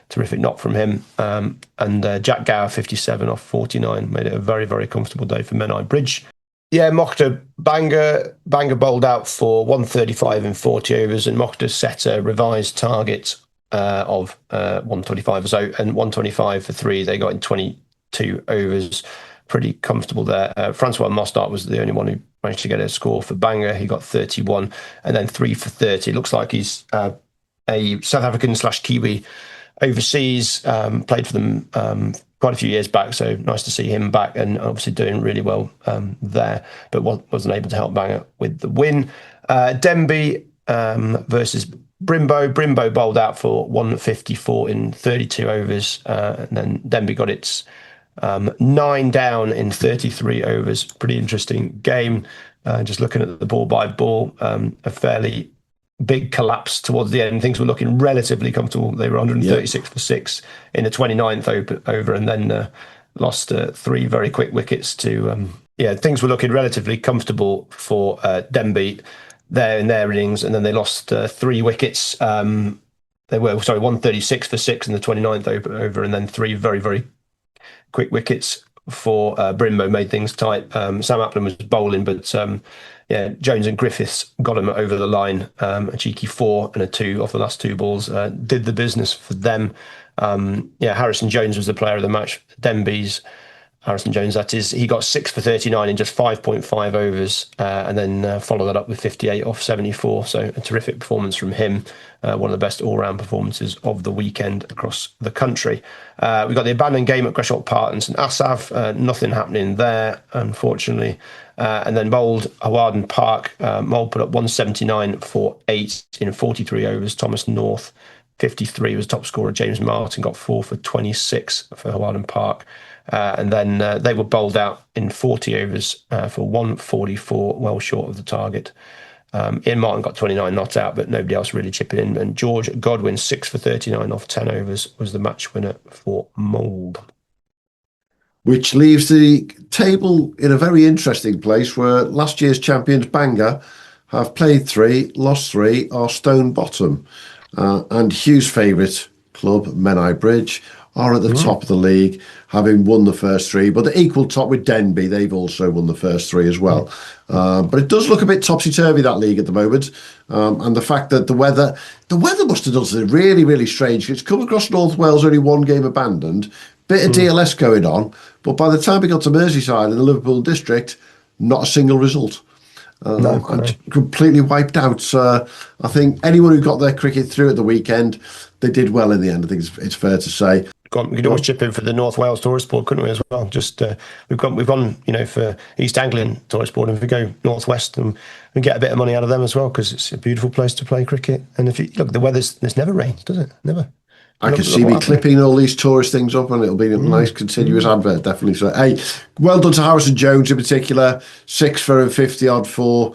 Terrific knock from him. And Jack Gower, 57 off 49, made it a very, very comfortable day for Menai Bridge. Yeah, Mokhtar Banga bowled out for 135 in 40 overs, and Mokhtar set a revised target of 125 or so, and 125 for 3. They got in 22 overs. Pretty comfortable there. Francois Mostart was the only one who managed to get a score for Banga. He got 31, and then 3 for 30. It looks like he's a South African / Kiwi overseas, played for them quite a few years back, so nice to see him back and obviously doing really well there, but wasn't able to help Banga with the win. Denby versus Brimbo. Brimbo bowled out for 154 in 32 overs, and then Denby got its 9 down in 33 overs. Pretty interesting game. Just looking at the ball by ball, a fairly big collapse towards the end. Things were looking relatively comfortable. They were 136 for 6 in the 29th over, and then lost 3 very quick wickets to... things were looking relatively comfortable for Denby there in their innings, and then they lost 3 wickets. They were 136 for 6 in the 29th over, and then 3 very, very quick wickets for Brimbo made things tight. Sam Applin was bowling, but Jones and Griffiths got him over the line. A cheeky 4 and a 2 off the last 2 balls did the business for them. Harrison Jones was the player of the match. Denby's Harrison Jones, that is, he got 6 for 39 in just 5.5 overs, and then followed that up with 58 off 74. So a terrific performance from him. One of the best all-round performances of the weekend across the country. We got the abandoned game at Gresham Park and St Asaph. Nothing happening there, unfortunately. And then Mould, Hawarden Park. Mould put up 179 for 8 in 43 overs. Thomas North, 53, was top scorer. James Martin got 4 for 26 for Hawarden Park. And then they were bowled out in 40 overs for 144, well short of the target. Ian Martin got 29 not out, but nobody else really chipping in. And George Godwin, 6 for 39 off 10 overs, was the match winner for Mould. Which leaves the table in a very interesting place, where last year's champions Banga have played 3, lost 3, are stone bottom. And Hugh's favourite club, Menai Bridge, are at the top of the league, having won the first 3, but they're equal top with Denby. They've also won the first 3 as well. But it does look a bit topsy-turvy, that league at the moment. And the fact that the weather must have done something really, really strange. It's come across North Wales, only 1 game abandoned, bit of DLS going on, but by the time we got to Merseyside in the Liverpool district, not a single result. Completely wiped out. I think anyone who got their cricket through at the weekend, they did well in the end. I think it's fair to say. We could always chip in for the North Wales Tourist Board, couldn't we, as well? Just we've gone, for East Anglian Tourist Board, and if we go northwest, and we get a bit of money out of them as well, because it's a beautiful place to play cricket. And if you look, the there's never rains, does it? Never. I can see me clipping all these tourist things up, and it'll be a nice continuous advert, definitely. So, hey, well done to Harrison Jones in particular, 6 for 50 odd for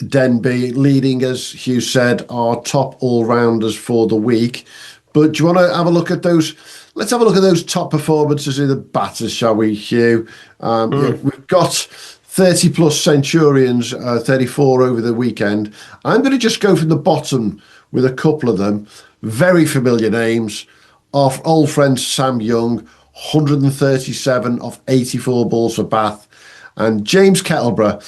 Denby, leading, as Hugh said, our top all-rounders for the week. But do you want to have a look at those? Let's have a look at those top performances in the batters, shall we, Hugh? We've got 30-plus Centurions, 34 over the weekend. I'm going to just go from the bottom with a couple of them. Very familiar names. Our old friend Sam Young, 137 off 84 balls for Bath. And James Kettleborough,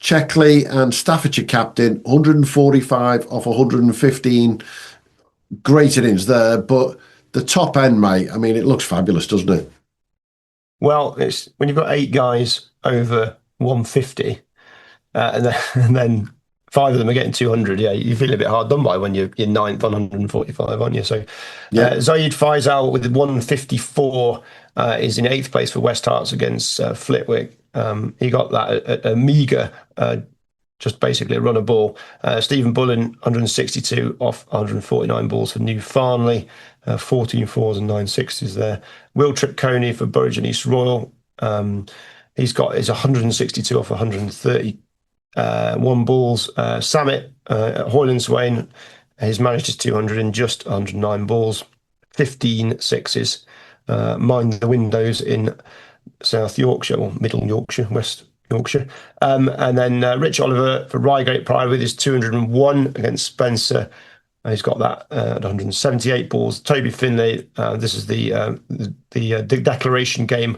Checkley and Staffordshire captain, 145 off 115. Great innings there, but the top end, mate, I mean, it looks fabulous, doesn't it? Well, it's when you've got 8 guys over 150, and then 5 of them are getting 200. Yeah, you feel a bit hard done by when you're ninth on 145, aren't you? So, Zaid Faisal with 154 is in 8th place for West Herts against Flitwick. He got that at a meagre, just basically a run of ball. Stephen Bullen, 162 off 149 balls for New Farnley, 14 fours and 9 sixes there. Will Tripconey for Burridge and East Royal. He's got his 162 off 131 balls. Samet at Hoyland Swain, he's managed his 200 in just 109 balls, 15 sixes. Mind the windows in South Yorkshire, or Middle Yorkshire, West Yorkshire. And then Rich Oliver for Reigate Pride with his 201 against Spencer. He's got that at 178 balls. Toby Finlay, this is the declaration game,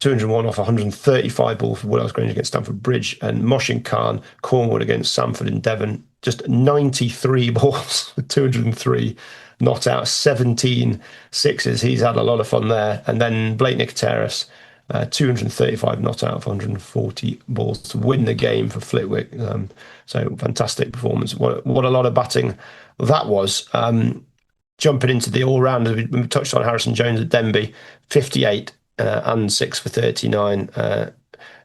201 off 135 balls for Woodhouse Grange against Stamford Bridge. And Moshin Khan, Cornwall against Sanford and Devon, just 93 balls with 203 not out, 17 sixes. He's had a lot of fun there. And then Blake Nicotera's 235 not out of 140 balls to win the game for Flitwick. So fantastic performance. What a lot of batting that was. Jumping into the all-rounders, we touched on Harrison Jones at Denby, 58 and 6 for 39.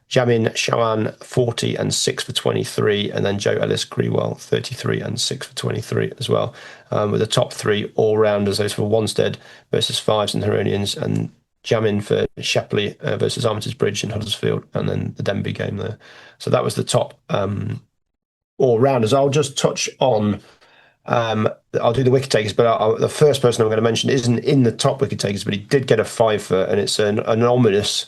Jamin Shawan, 40 and 6 for 23. And then Joe Ellis Grewell, 33 and 6 for 23 as well. With the top 3 all-rounders, those for Wanstead versus Fives and Heronians, and Jamin for Shepley versus Armitage Bridge and Huddersfield, and then the Denby game there. So that was the top all-rounders. I'll just touch on, I'll do the wicket takers, but the first person I'm going to mention isn't in the top wicket takers, but he did get a 5 for, and it's an ominous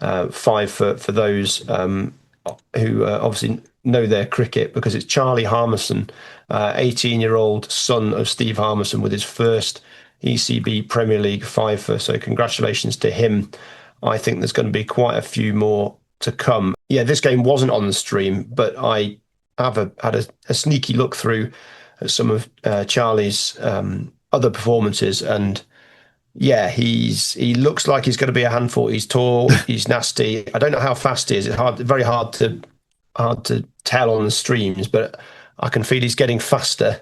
5 for those who obviously know their cricket, because it's Charlie Harmison, 18-year-old son of Steve Harmison, with his first ECB Premier League 5 for. So congratulations to him. I think there's going to be quite a few more to come. Yeah, this game wasn't on the stream, but I have had a sneaky look through at some of Charlie's other performances, and yeah, he looks like he's going to be a handful. He's tall, he's nasty. I don't know how fast he is. It's very hard to tell on the streams, but I can feel he's getting faster.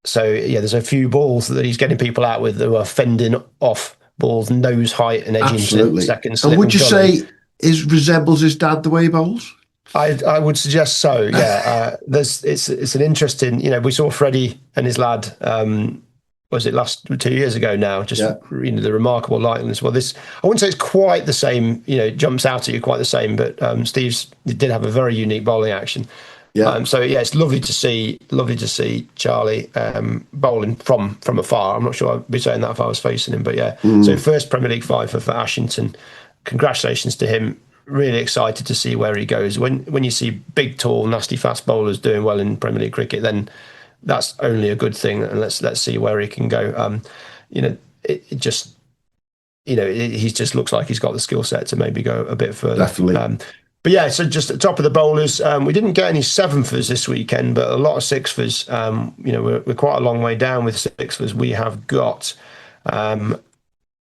So yeah, there's a few balls that he's getting people out with who are fending off balls nose height and edging into seconds. And would you say resembles his dad the way he bowls? I would suggest so. Yeah, it's an interesting. We saw Freddie and his lad. Was it last 2 years ago now? Just the remarkable likeness. Well, this I wouldn't say it's quite the same. Jumps out at you quite the same. But Steve's did have a very unique bowling action. Yeah. So yeah, it's lovely to see Charlie bowling from afar. I'm not sure I'd be saying that if I was facing him, but yeah. So first Premier League 5 for Ashington. Congratulations to him. Really excited to see where he goes. When you see big, tall, nasty, fast bowlers doing well in Premier League cricket, then that's only a good thing. And let's see where he can go. He just looks like he's got the skill set to maybe go a bit further. Definitely. But yeah, so just at the top of the bowlers, we didn't get any 7-fers this weekend, but a lot of 6-fers. We're quite a long way down with 6-fers. We have got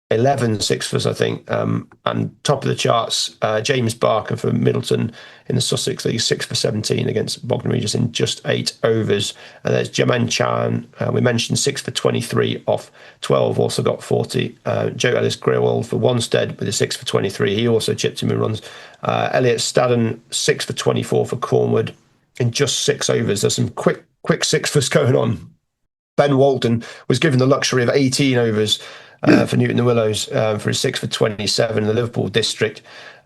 11 6-fers, I think. And top of the charts, James Barker for Middleton in the Sussex League, 6 for 17 against Bognor Regis in just 8 overs. And there's Jaman Chan, we mentioned 6 for 23 off 12, also got 40. Joe Ellis Grewell for Wanstead with a 6 for 23. He also chipped him in runs. Elliot Stadden, 6 for 24 for Cornwood in just 6 overs. There's some quick 6-fers going on. Ben Walton was given the luxury of 18 overs for Newton the Willows for his 6 for 27 in the Liverpool district.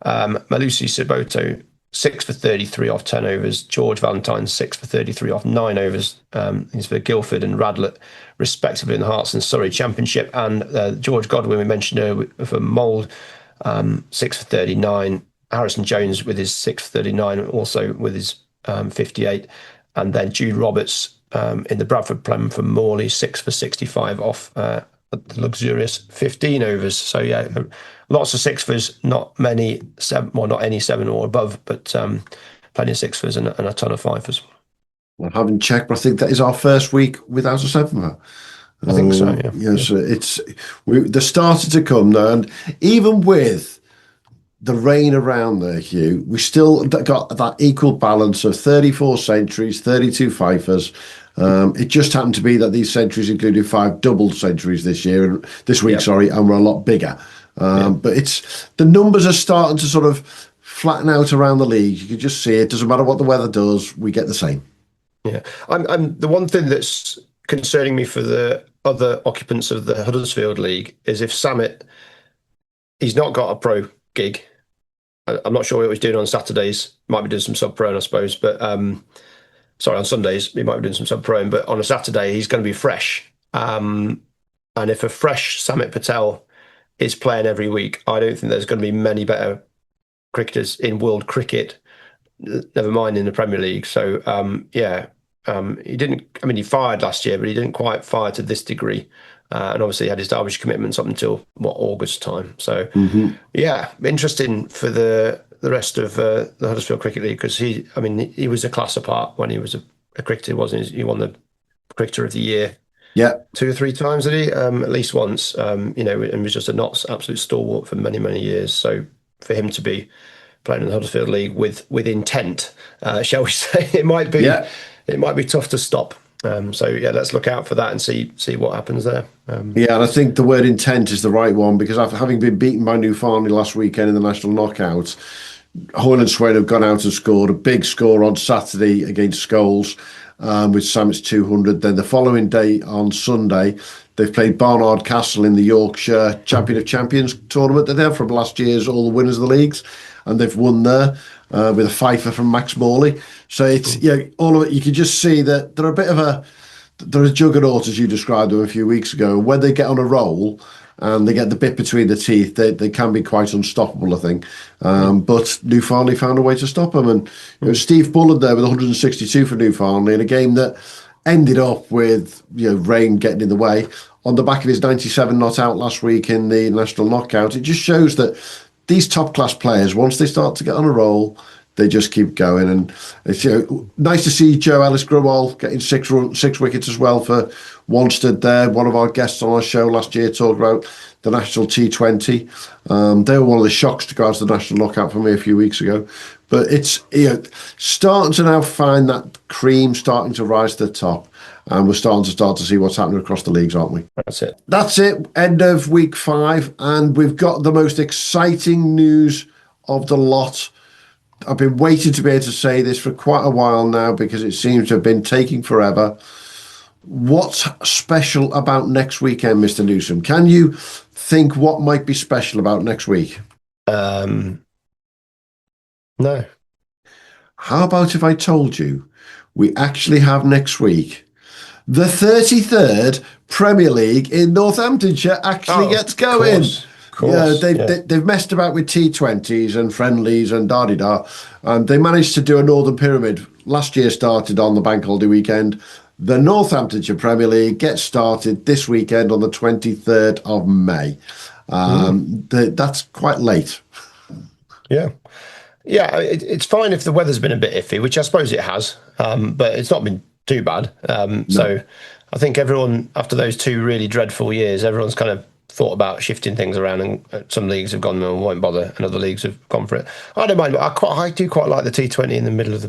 Malusi Siboto, 6 for 33 off 10 overs. George Valentine, 6 for 33 off 9 overs. He's for Guildford and Radlett, respectively, in the Hearts and Surrey Championship. And George Godwin, we mentioned earlier, for Mould, 6 for 39. Harrison Jones with his 6 for 39, also with his 58. And then Jude Roberts in the Bradford Plem for Morley, 6 for 65 off the luxurious 15 overs. So yeah, lots of sixers, not many seven, well, not any 7 or above, but plenty of sixers and a ton of fivers. I haven't checked, but I think that is our first week without a seven. I think so. Yeah. Yes, they're starting to come now, and even with the rain around there, Hugh, we still got that equal balance of 34 centuries, 32 fifers. It just happened to be that these centuries included 5 double centuries this week, sorry, and we're a lot bigger. But the numbers are starting to sort of flatten out around the league. You can just see it. Doesn't matter what the weather does, we get the same. Yeah, I'm the one thing that's concerning me for the other occupants of the Huddersfield League is if Samet, he's not got a pro gig. I'm not sure what he's doing on Saturdays. Might be doing some sub-pro, I suppose. But sorry, on Sundays he might be doing some sub-pro. But on a Saturday he's going to be fresh. And if a fresh Samet Patel is playing every week, I don't think there's going to be many better cricketers in world cricket. Never mind in the Premier League. So he didn't. I mean, he fired last year, but he didn't quite fire to this degree. And obviously, he had his Derbyshire commitments up until August time. So interesting for the rest of the Huddersfield Cricket League because he was a class apart when he was a cricketer, wasn't he? He won the Cricketer of the Year. Yeah, 2 or 3 times, did he? At least once. And was just a absolute stalwart for many, many years. So for him to be playing in the Huddersfield League with intent, shall we say, it might be tough to stop. Let's look out for that and see what happens there. And I think the word intent is the right one because having been beaten by Newfoundland last weekend in the national knockouts, Horn and Swain have gone out and scored a big score on Saturday against Scholes with Samet's 200. Then the following day on Sunday, they've played Barnard Castle in the Yorkshire Champion of Champions tournament. They're there from last year's all the winners of the leagues, and they've won there with a fifer from Max Morley. So it's all of it. You can just see that they're they're a juggernaut as you described them a few weeks ago. When they get on a roll and they get the bit between the teeth, they can be quite unstoppable, I think. But Newfoundland found a way to stop them, and Steve Bullard there with 162 for Newfoundland in a game that ended up with rain getting in the way on the back of his 97 not out last week in the national knockout. It just shows that these top class players, once they start to get on a roll, they just keep going. And it's nice to see Joe Ellis-Grumwall getting 6 wickets as well for Wanstead there. One of our guests on our show last year talked about the national T20. They were one of the shocks to go out to the national knockout for me a few weeks ago. But it's starting to now find that cream starting to rise to the top. And we're starting to see what's happening across the leagues, aren't we? That's it. End of week 5. And we've got the most exciting news of the lot. I've been waiting to be able to say this for quite a while now because it seems to have been taking forever. What's special about next weekend, Mr. Newsom? Can you think what might be special about next week? No. How about if I told you we actually have next week the 33rd Premier League in Northamptonshire actually gets going? They've messed about with T20s and friendlies and da-di-da, and they managed to do a Northern Pyramid. Last year started on the bank holiday weekend. The Northamptonshire Premier League gets started this weekend on the 23rd of May. That's quite late. It's fine if the weather's been a bit iffy, which I suppose it has, but it's not been too bad. So I think everyone, after those 2 really dreadful years, everyone's kind of thought about shifting things around, and some leagues have gone, no, won't bother, and other leagues have gone for it. I don't mind, but I do quite like the T20 in the middle of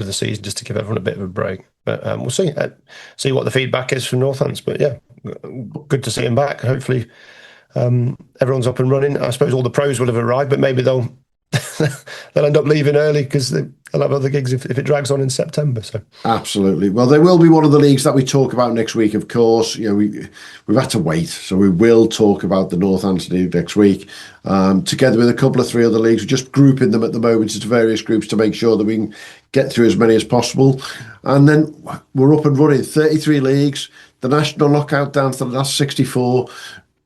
the season, just to give everyone a bit of a break. But we'll see what the feedback is from Northants. But good to see them back. Hopefully everyone's up and running. I suppose all the pros will have arrived, but maybe they'll end up leaving early because they'll have other gigs if it drags on in September. So absolutely. Well, they will be one of the leagues that we talk about next week. Of course, we've had to wait, so we will talk about the Northampton League next week, together with a couple of 3 other leagues. We're just grouping them at the moment into various groups to make sure that we can get through as many as possible, and then we're up and running. 33 leagues, the national knockout down to the last 64.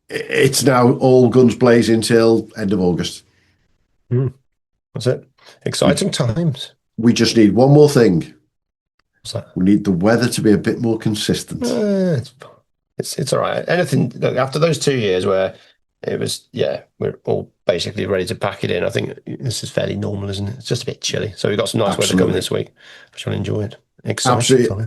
It's now all guns blazing till end of August. That's it. Exciting times. We just need one more thing. What's that? We need the weather to be a bit more consistent. It's all right. Anything look, after those 2 years where it was, we're all basically ready to pack it in. I think this is fairly normal, isn't it? It's just a bit chilly. So we've got some nice weather coming this week. I shall enjoy it. Exciting. Absolutely.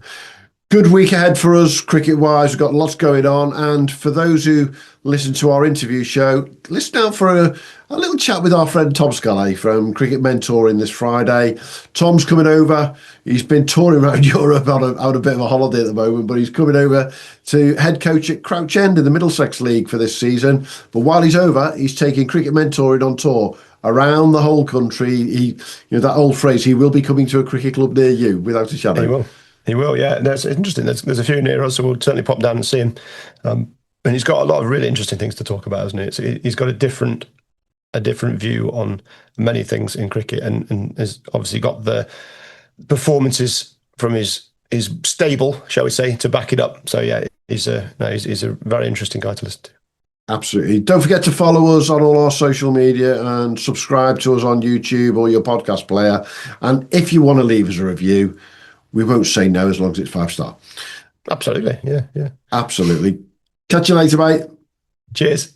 Good week ahead for us, cricket-wise. We've got lots going on. And for those who listen to our interview show, listen out for a little chat with our friend Tom Scully from Cricket Mentoring this Friday. Tom's coming over. He's been touring around Europe on a bit of a holiday at the moment, but he's coming over to head coach at Crouch End in the Middlesex League for this season. But while he's over, he's taking Cricket Mentoring on tour around the whole country. That old phrase, he will be coming to a cricket club near you, without a shadow. He will. He will, yeah. That's interesting. There's a few near us, so we'll certainly pop down and see him. And he's got a lot of really interesting things to talk about, hasn't he? He's got a different view on many things in cricket, and has obviously got the performances from his stable, shall we say, to back it up. So yeah, he's a very interesting guy to listen to. Absolutely. Don't forget to follow us on all our social media and subscribe to us on YouTube or your podcast player. And if you want to leave us a review, we won't say no as long as it's 5-star. Absolutely. Yeah. Absolutely. Catch you later, mate. Cheers.